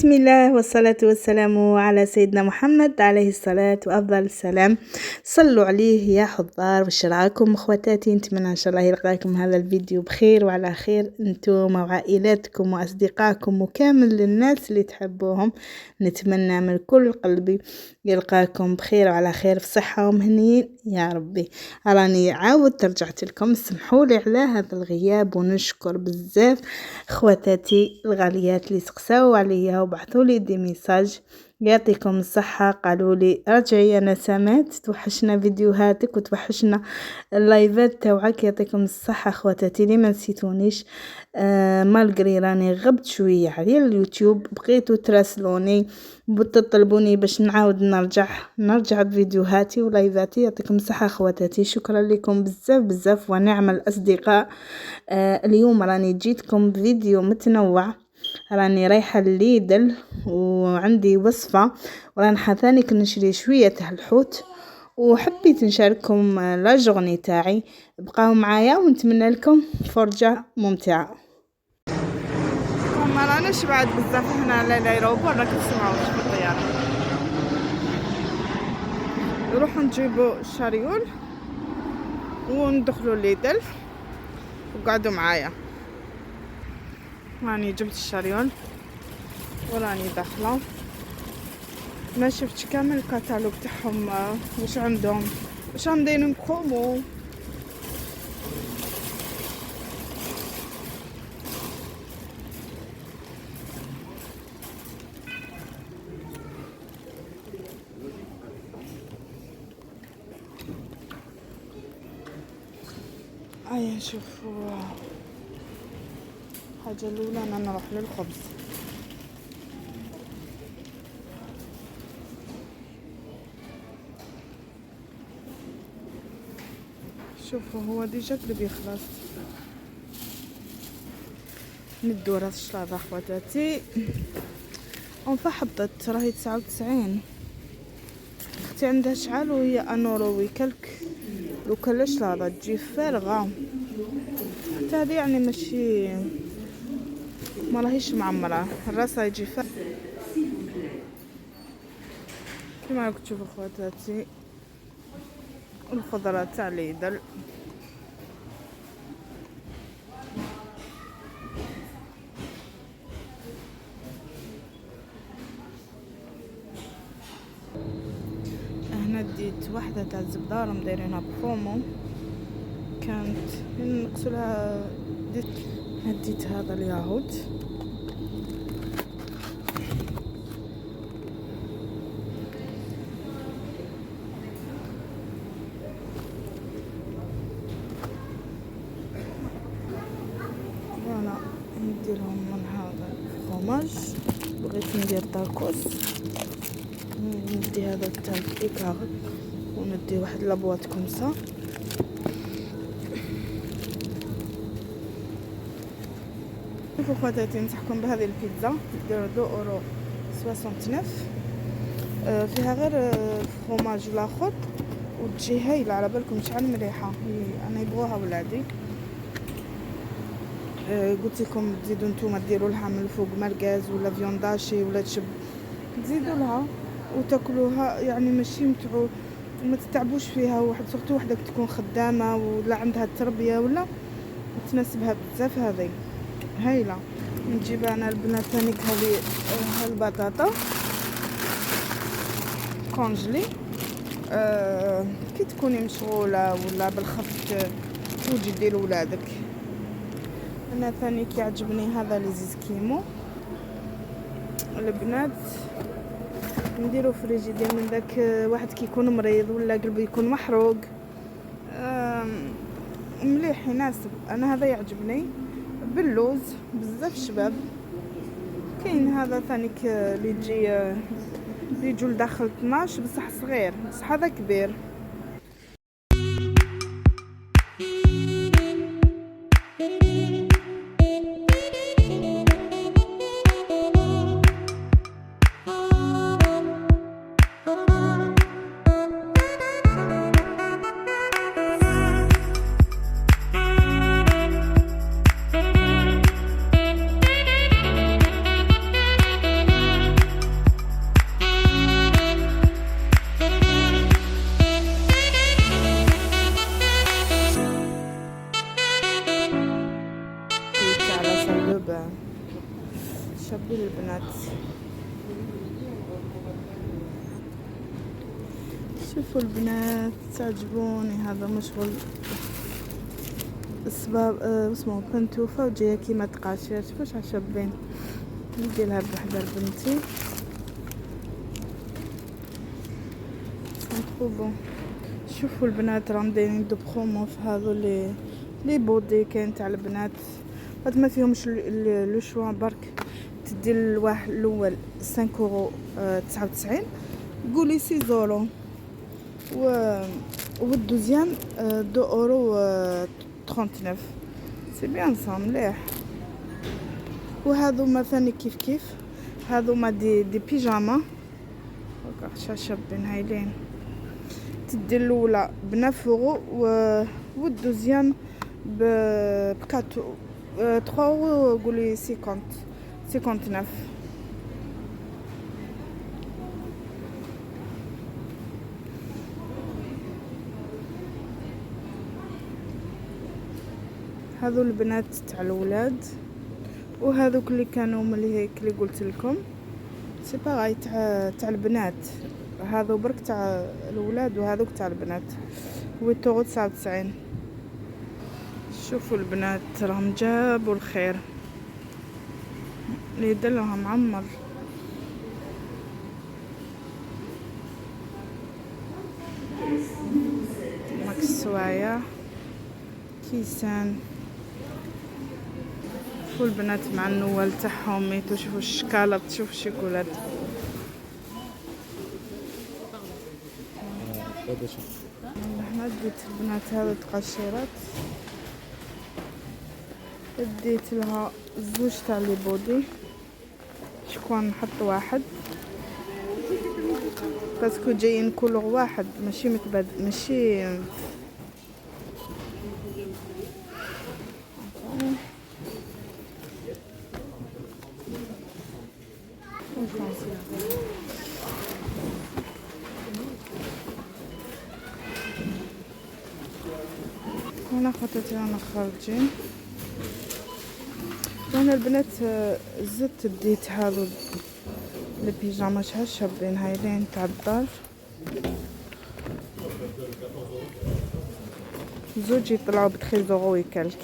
بسم الله والصلاة والسلام على سيدنا محمد عليه الصلاة وأفضل السلام. صلوا عليه يا حضار. وش رايكم اخواتاتي؟ نتمنى ان شاء الله يلقاكم هذا الفيديو بخير وعلى خير انتم وعائلاتكم واصدقائكم وكامل الناس اللي تحبوهم. نتمنى من كل قلبي يلقاكم بخير وعلى خير في صحة ومهنيين يا ربي. راني عاود رجعت لكم، سمحوا لي على هذا الغياب ونشكر بزاف اخواتاتي الغاليات اللي سقساو عليا وبعثوا لي دي ميساج يعطيكم الصحة. قالوا لي رجعي يا نسمات، توحشنا فيديوهاتك وتوحشنا اللايفات تاوعك. يعطيكم الصحة اخواتاتي اللي ما نسيتونيش. مالقري راني غبت شوية على اليوتيوب، بقيتوا تراسلوني وتطلبوني باش نعاود نرجع بفيديوهاتي ولايفاتي. يعطيكم الصحة اخواتاتي، شكرا لكم بزاف بزاف ونعم الاصدقاء. اليوم راني جيتكم بفيديو متنوع. راني رايحة الليدل وعندي وصفة، وراني حاثاني نشري شوية الحوت وحبيت نشارككم لاجورني تاعي. بقاو معايا ونتمنى لكم فرجة ممتعة. ما راناش بعد بزاف هنا على الايروبور، راكم تسمعوا في الطيارة. نروحوا نجيبوا الشاريول وندخلوا الليدل وقعدوا معايا. راني جبت الشاريول وراني داخله، ما شفتش كامل الكتالوج تاعهم واش عندهم، واش عندين برومو. هيا نشوفوا. الحاجه الاولى انا نروح للخبز. شوفوا هو ديجا اللي بيخلص. ندو راس الشلاضه اخواتاتي. اونفا حطت راهي 99. اختي عندها شحال وهي انورو وكلك. لو كان الشلاضه تجي فارغه، حتى هذه يعني ماشي ما راهيش معمره، الراس يجي فارغ. كما راكم تشوفوا اخواتاتي الخضره تاع ليدل. هنا ديت واحده تاع الزبده راهم دايرينها برومو، كانت نقصلها. ديت هذا الياهوت وانا نديرهم من هذا الفرماج. بغيت ندير طاكوس، ندي هذا تاع الإيكار وندي واحد لابواط كومسا. شوفوا خواتاتي، ننصحكم بهذه البيتزا ديروا 2 €69. فيها غير فروماج الاخر وتجي هايله على بالكم شحال مليحه. انا يبغوها ولادي. قلت لكم تزيدوا نتوما ديروا لها من الفوق مرقاز ولا فيونداشي ولا تشب، تزيدوا لها وتاكلوها. يعني ماشي متعو وما تتعبوش فيها. واحد صورتو وحدك تكون خدامه ولا عندها التربيه ولا تناسبها بزاف. هذه هايله. نجيب انا البنات ثاني هذه البطاطا كونجلي. كي تكوني مشغوله ولا بالخفت توجي دير ولادك. انا ثاني كيعجبني هذا ليزيسكيمو. البنات نديرو فريجيدير من داك واحد كيكون مريض ولا قلبه يكون محروق، مليح يناسب. انا هذا يعجبني باللوز بزاف شباب. كاين هذا ثاني اللي يجي يجو لداخل 12 بصح صغير، بصح هذا كبير. البنات، شوفوا البنات تعجبوني. هذا مشغل الصباب اسمه بنتوفة وجايه كيما تقاشير. شوفوش عشابين نديرها بوحدة لبنتي. بون شوفوا البنات راهم دايرين دو برومو في هذو لي بودي كاين تاع البنات. قد ما فيهمش لو شوا برك. تدي الواحد الاول 5 € 99، قولي 6 €، والدوزيام 2 € 39. سي بيان صا مليح. وهذو مثلا كيف هذو ما دي بيجاما هكا شاشبين هايلين. تدي الاولى ب9 €، والدوزيام ب 3 € قولي 59. هذو البنات تاع الولاد، وهذوك اللي كانوا ملي هيك اللي قلت لكم سي باغاي تاع البنات. هذو برك تاع الولاد وهذوك تاع البنات، 8 € 99. شوفوا البنات راهم جابوا الخير، اللي يدلها معمر. ماك السوايع كيسان. شوفوا البنات مع النوال تاعهم ميتو. شوفوا الشكالط، شوفوا الشيكولات. هنا ديت البنات هذا تقشيرات، ديت لها 2 تاع لي بودي. شكون نحط واحد باسكو جايين كولور واحد ماشي متبادل ماشي. هنا خطيتي رانا خارجين. هنا البنات زدت بديت هذو البيجاما شابين هايلين تاع الدار. زوج يطلعوا ب13 € وكالك.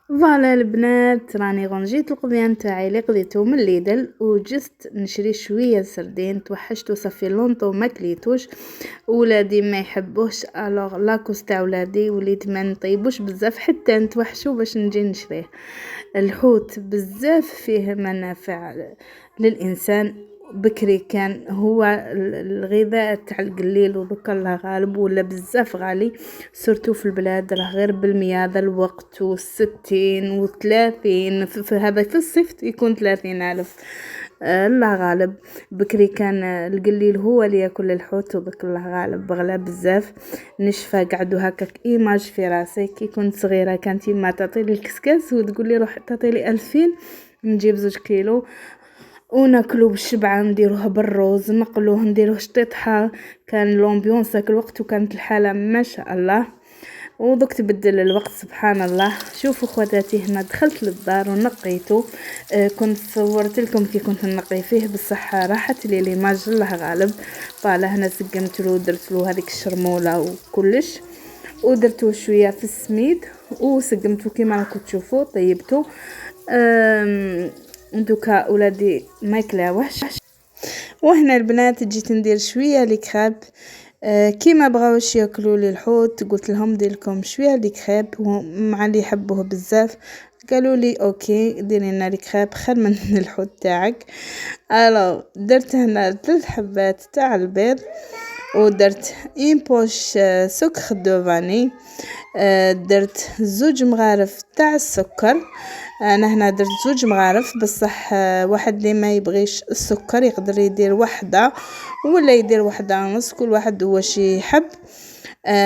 فوالا البنات راني غنجيت القضيه نتاعي اللي قضيته من ليدل، وجست نشري شويه سردين. توحشت وصافي لونطو ما كليتوش، ولادي ما يحبوش. الوغ لاكوس تاع ولادي وليت ما نطيبوش بزاف حتى نتوحشوا باش نجي نشريه. الحوت بزاف فيه منافع للانسان. بكري كان هو الغذاء تاع القليل، وذكر الله غالب ولا بزاف غالي سورتو في البلاد. راه غير بالمية ذا الوقت 60 و30 في هذا في الصيف يكون 30,000. الله غالب. بكري كان القليل هو اللي ياكل الحوت، وذكر الله غالب غلا بزاف. نشفى قعدوا هكاك ايماج في راسي كي كنت صغيره. كانت ما تعطيلي الكسكاس وتقولي روح تعطيلي 2000 نجيب 2 كيلو وناكلو بالشبعه، نديروها بالروز، نقلوه، نديروه شطيطها. كان لومبيونس ذاك الوقت وكانت الحاله ما شاء الله. ودوك تبدل الوقت سبحان الله. شوفوا خواتاتي هنا دخلت للدار ونقيته. كنت صورت لكم كي كنت نقي فيه بالصحه، راحت لي ليماج الله غالب. طالع هنا سقمت له ودرت له هذيك الشرموله وكلش، ودرتو شويه في السميد وسقمته كيما راكم تشوفوا. طيبته دوكا اولادي ما يكلاوهش. وهنا البنات جيت ندير شويه لي كريب. كيما بغاوش ياكلوا لي الحوت قلت لهم دير لكم شويه لي كريب، ومع اللي يحبوه بزاف قالوا لي اوكي ديري لنا لي كريب خير من الحوت تاعك. الو درت هنا 3 حبات تاع البيض، ودرت إين بوش سكر دو فاني، درت 2 مغارف تاع السكر. انا هنا درت 2 مغارف بصح واحد اللي ما يبغيش السكر يقدر يدير وحده ولا يدير وحده ونص، كل واحد واش يحب.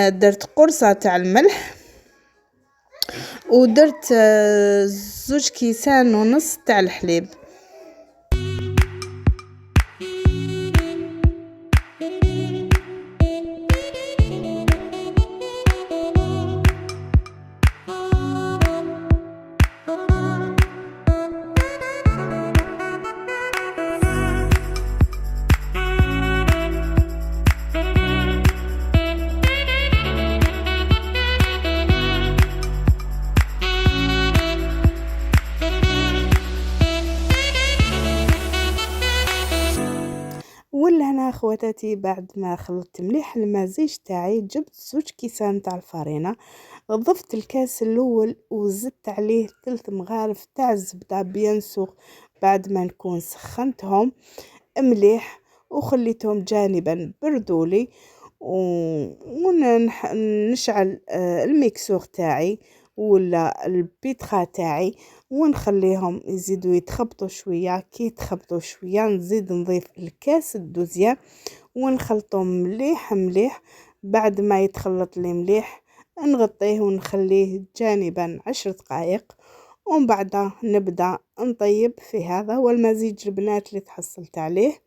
درت قرصه تاع الملح، ودرت 2 كيسان ونص تاع الحليب. خواتاتي بعد ما خلطت مليح المزيج تاعي جبت 2 كيسان تاع الفرينة، ضفت الكاس الاول وزدت عليه 3 مغارف تاع الزبدة بيان سور بعد ما نكون سخنتهم مليح وخليتهم جانبا بردولي ونشعل الميكسور تاعي ولا البيتخا تاعي ونخليهم يزيدوا يتخبطوا شويه. كي يتخبطوا شويه نزيد نضيف الكاس الدوزيام ونخلطهم مليح مليح. بعد ما يتخلط لي مليح نغطيه ونخليه جانبا 10 دقائق ومن بعد نبدا نطيب. في هذا هو المزيج البنات اللي تحصلت عليه.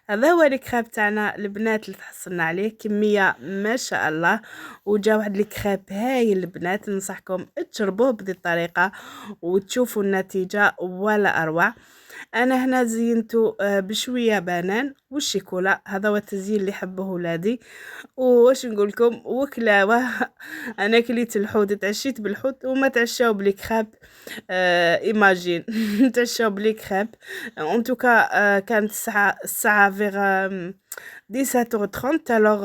هذا هو الكريب تاعنا البنات اللي تحصلنا عليه كميه ما شاء الله، وجا واحد الكريب هايل البنات. ننصحكم تجربوه بهذه الطريقه وتشوفوا النتيجه ولا اروع. انا هنا زينته بشويه بنان والشيكولا، هذا هو التزيين اللي حبه ولادي. واش نقول لكم وكلاوه انا كليت الحوت، تعشيت بالحوت وما تعشاو بالكريب. ايماجين تعشاو بالكريب. ان توكا كانت الساعه فيغ 17h30. الوغ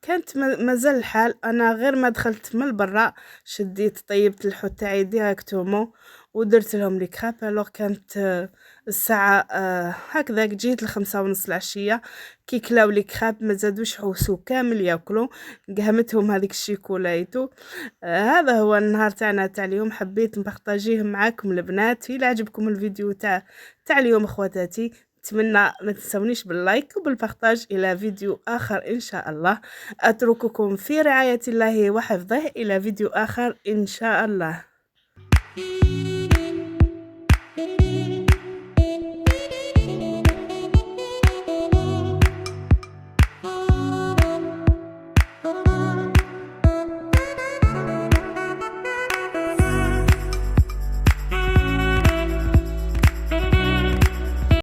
كانت مازال الحال. انا غير ما دخلت من برا شديت طيبت الحوت تاعي ديريكتومون ودرت لهم الكريب. الوغ كانت الساعه هكذا جيت ل5:30 العشيه. كي كلاو الكريب ما زادوش حوسو كامل ياكلوا، قهمتهم هذيك الشيكولايتو. هذا هو النهار تاعنا تاع اليوم، حبيت نبارطاجيه معاكم البنات. الى عجبكم الفيديو تاع اليوم اخواتاتي نتمنى ما تنسونيش باللايك وبالبارطاج. الى فيديو اخر ان شاء الله. اترككم في رعاية الله وحفظه الى فيديو اخر ان شاء الله.